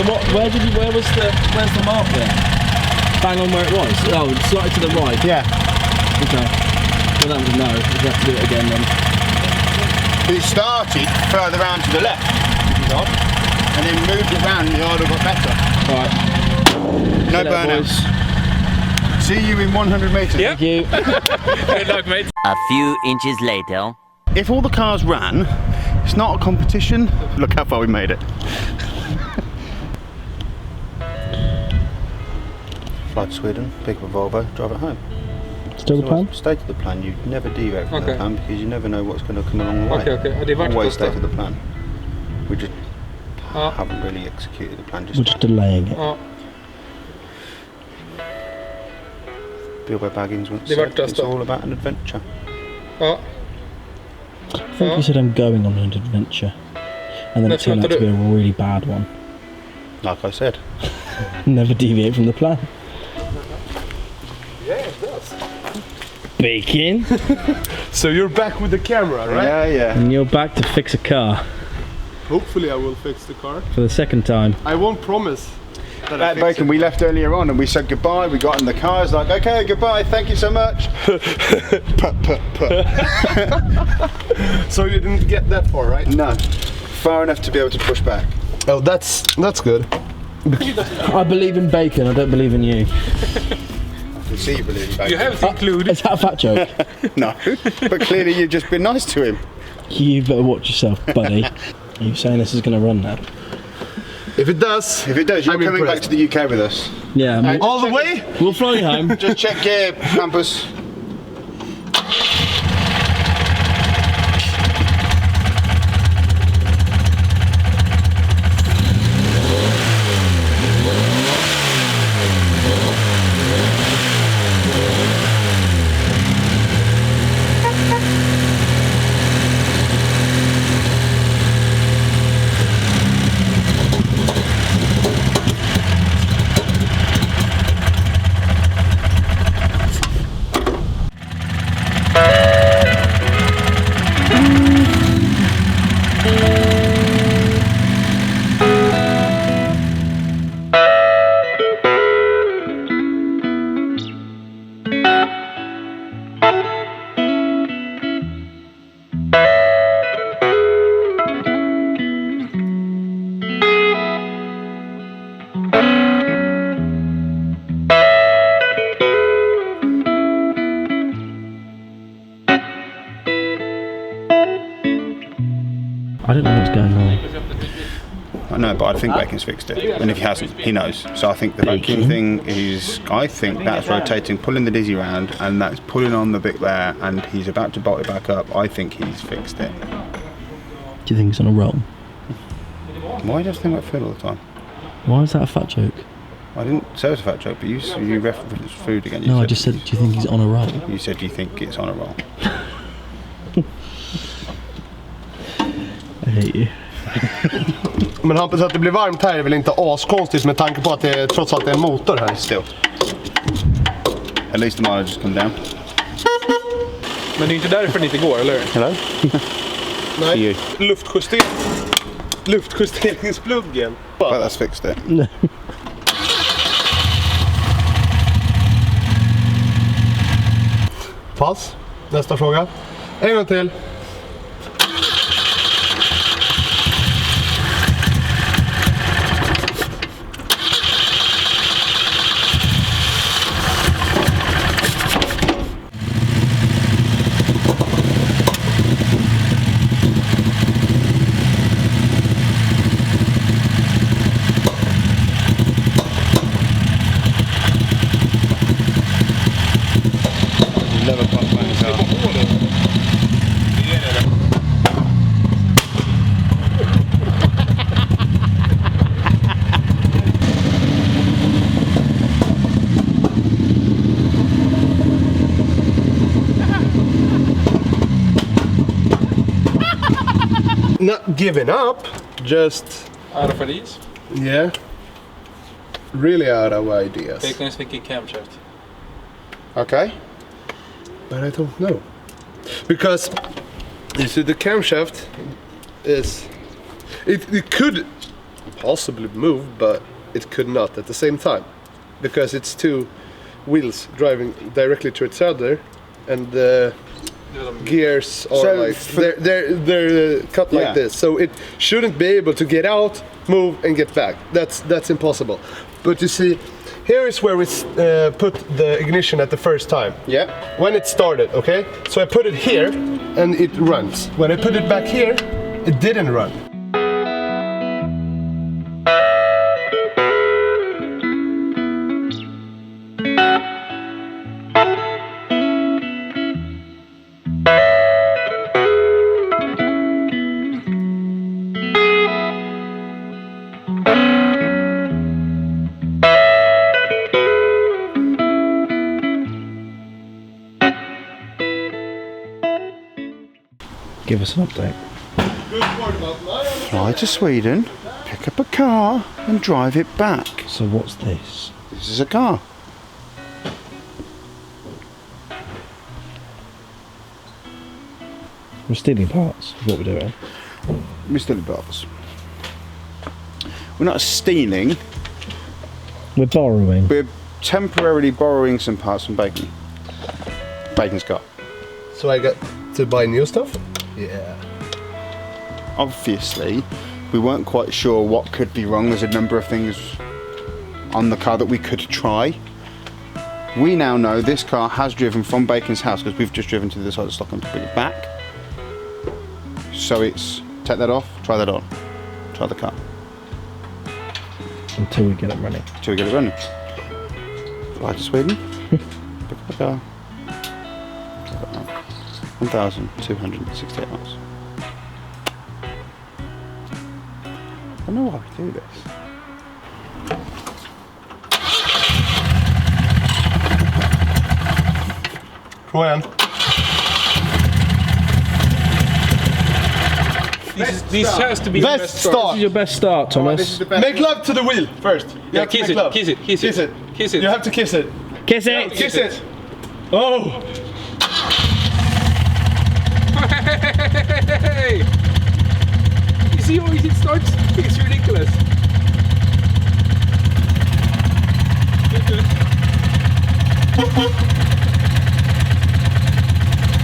what? Where's the mark there? Bang on where it was. Oh, slightly to the right. Yeah. Okay. Well, that was a no. We'll have to do it again then. It started further round to the left, which is odd, and then moved it round and the order got better. Right. No burnouts. See you in 100 metres. Yep. Thank you. Good luck, mate. A few inches later. If all the cars ran, it's not a competition. Look how far we made it. Fly to Sweden, pick up a Volvo, drive it home. Still the plan? Stay to the plan. You never deviate from the plan because you never know what's going to come along the way. Okay. Always stay to the plan. We just haven't really executed the plan. We're just delaying it. Bilbo Baggins once said it's all about an adventure. I think you said I'm going on an adventure, and then it turned out to be a really bad one. Like I said. Never deviate from the plan. Yeah, it does. Bacon. So you're back with the camera, right? Yeah. And you're back to fix a car. Hopefully I will fix the car. For the second time. I won't promise. That Bacon, we left earlier on and we said goodbye, we got in the car, it's like, okay, goodbye, thank you so much. So you didn't get that far, right? No, far enough to be able to push back. Oh, that's good. I believe in bacon, I don't believe in you. I can see you believe in Bacon. You have to include... Is that a fat joke? No, but clearly you've just been nice to him. You better watch yourself, buddy. Are you saying this is going to run now? If it does, you're coming back to the UK with us. Yeah. All the way? We'll fly you home. Just check your campus. I don't know what's going on. I know, but I think Bacon's fixed it. And if he hasn't, he knows. So I think the vacuum thing is, I think that's rotating, pulling the dizzy round, and that's pulling on the bit there, and he's about to bolt it back up. I think he's fixed it. Do you think it's on a roll? Why do you think about food all the time? Why is that a fat joke? I didn't say it was a fat joke, but you referenced food again. No, I just said, do you think he's on a roll? You said you think it's on a roll. I hate you. Men Hampus, att det blir varmt här är väl inte askonstigt med tanke på att det trots allt är en motor här. Still. At least the mileage has come down. Men det är inte därför ni inte går, eller? Hello? Nej, luftjusteringspluggen. But that's fixed it. Pass. Nästa fråga. En gång till. Not giving up, just Out of ideas? yeah, really out of ideas. Bacon is thinking camshaft. Okay, but I don't know because you see the camshaft is it could possibly move, but it could not at the same time, because it's two wheels driving directly to each other, and the gears are So like they're cut like this, so it shouldn't be able to get out, move, and get back. That's impossible. But you see, here is where we put the ignition at the first time. Yeah. When it started, okay? So I put it here, and it runs. When I put it back here, it didn't run. Give us an update. Fly to Sweden, pick up a car, and drive it back. So what's this? This is a car. We're stealing parts. Is what we're doing. We're stealing parts. We're not stealing. We're borrowing. We're temporarily borrowing some parts from Bacon. Bacon's car. So I got to buy new stuff? Yeah. Obviously, we weren't quite sure what could be wrong. There's a number of things on the car that we could try. We now know this car has driven from Bacon's house, because we've just driven to the side of Stockholm to bring it back. So it's take that off, try that on, try the car. Until we get it running. Until we get it running. Fly to Sweden, pick up a car. 1,268 miles. I don't know why we do this. Kom igen. This has to be the Best best start. This is your best start, Thomas. Make love to the wheel first. You Yeah, have to kiss make it, love. kiss it, kiss it, Kiss it. kiss it. You have to kiss it. Kiss it! Kiss it. Oh! Hey! You see how it starts? It's ridiculous.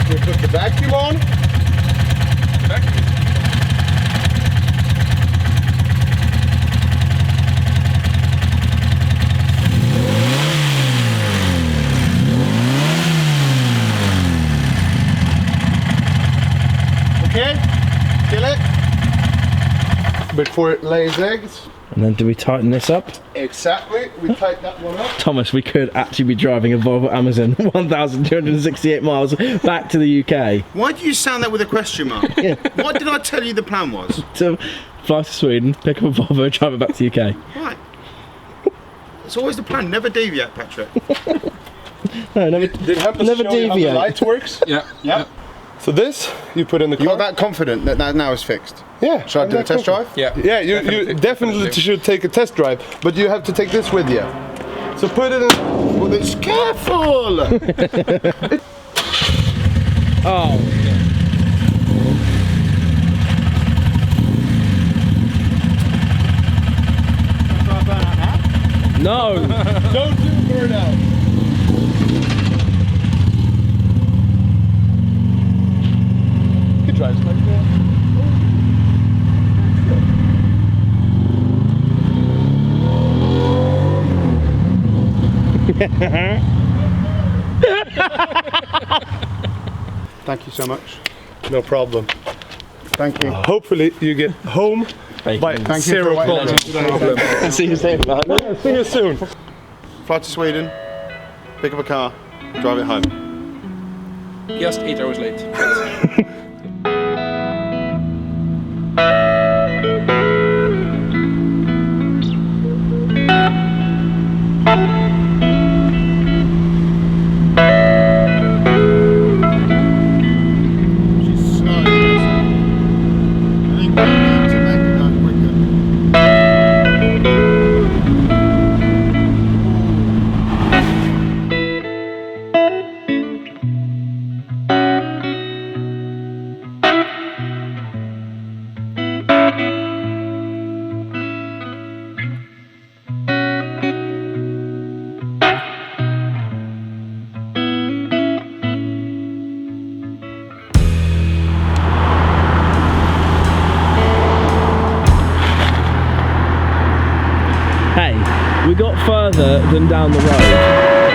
We put the vacuum on. Okay, kill it. Before it lays eggs. And then do we tighten this up? Exactly, we tighten that one up. Thomas, we could actually be driving a Volvo Amazon 1,268 miles back to the UK Why do you sound that with a question mark? What did I tell you the plan was? to fly to Sweden, pick up a Volvo, drive it back to the UK. Right. It's always the plan, never deviate, Patrick. No, never, Did Hampus never show you how the deviate. light works? Yeah. Yep. So this, you put in the car. You're that confident that that now is fixed? Yeah. Should I do a test drive? Yeah. Yeah, you definitely should take a test drive, but you have to take this with you. So put it in. Well, it's careful! Oh, no! Don't do burnout. He drives like that. Thank you so much. No problem. Thank you. Hopefully you get home by Thank you zero for waiting. problem. See you soon, man. See you soon. Fly to Sweden, pick up a car, drive it home. Just 8 hours late. She's slow. I think we need to make it go quicker. got further than down the road.